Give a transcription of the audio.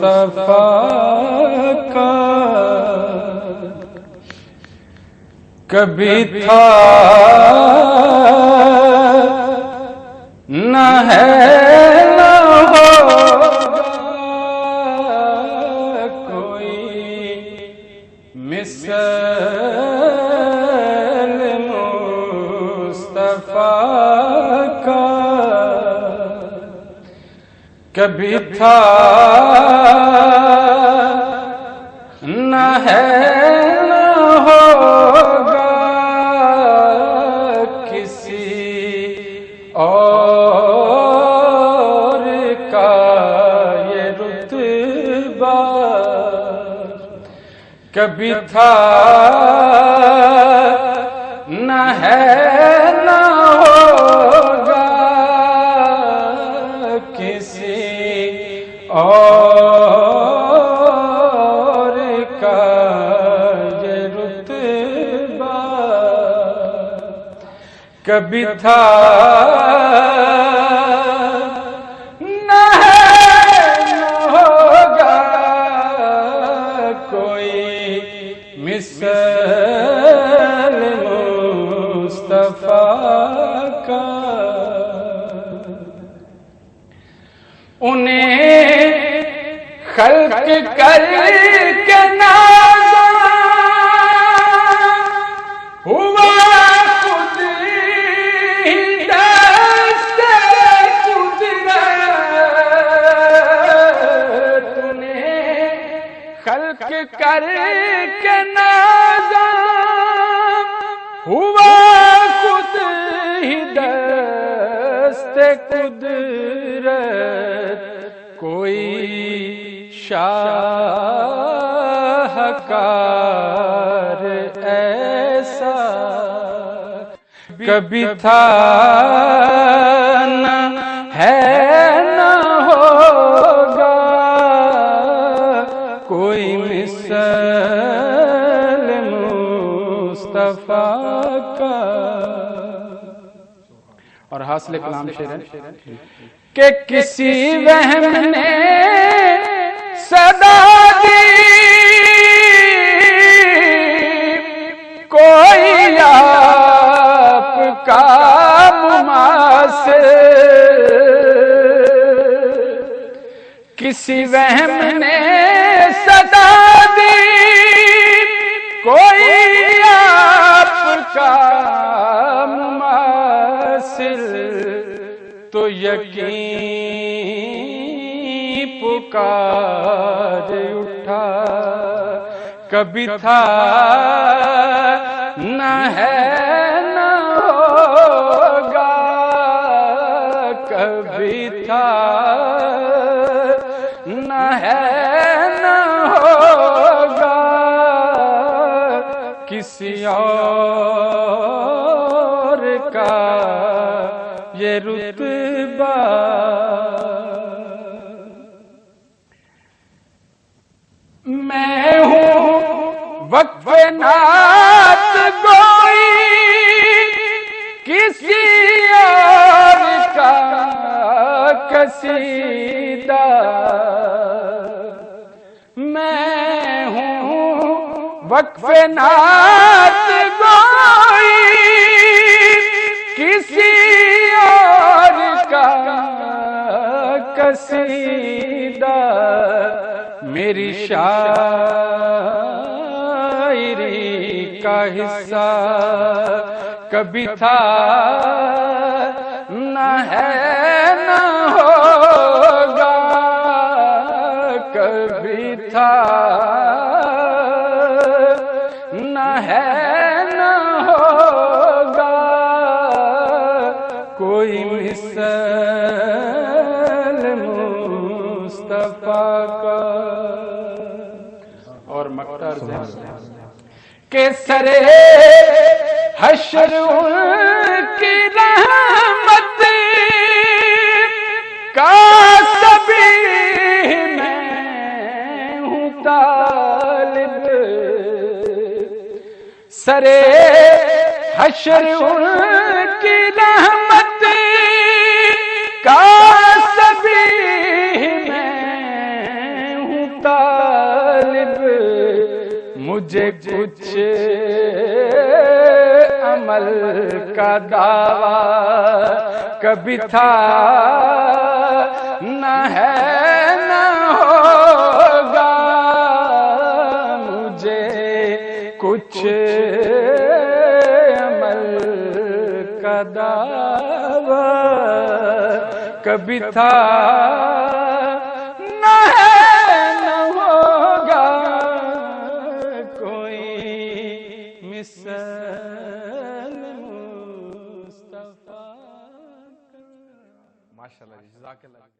مصطفیٰ کا کبھی تھا نہ ہے نہ ہوگا کوئی مثل مصطفیٰ کا کبھی تھا نہ ہے نہ ہوگا کسی اور کا یہ رتبہ کبھی تھا نہ ہے نہ ہوگا کسی اور کا یہ رتبہ کبھی تھا نہ ہے نہ ہوگا کوئی مثل مصطفیٰ کا انہیں خلق کر کے نازا ہوا خود ہی دست قدرت انہیں خلق کر کے نازا ہوا خود ہی دست قدرت کوئی شاہکار ایسا کبھی تھا نہ ہے نہ ہوگا کوئی مثل مصطفیٰ کا اور حاصل کلام شعر ہے کہ کسی وہم نے صدا دی کوئی آپ کا مماثل کسی وہم نے صدا دی کوئی آپ کا مماثل تو یقین پکار اٹھا کبھی تھا نہ ہے نہ ہوگا کبھی تھا نہ ہے نہ ہوگا کسی اور کا یہ رتبہ میں ہوں وقف نعت گوئی کسی اور کا قصیدہ میں ہوں وقف نعت گوئی کسی اور کا قصیدہ میری شاعری کا حصہ کبھی تھا نہ ہے نہ ہوگا کبھی تھا نہ ہے نہ ہوگا کوئی مثل مصطفیٰ کا اور مقتر کہ سرے حشر ان کی رحمت کا سبھی میں ہوں طالب سرے حشر ان کی رحمت کا سبھی میں ہوں مجھے کچھ عمل کا دعویٰ کبھی تھا نہ ہے نہ ہوگا، مجھے کچھ عمل کا دعویٰ کبھی تھا نہ ہے نہ ہوگا، کوئی مثل مصطفیٰ۔ ماشاءاللہ جزاک اللہ۔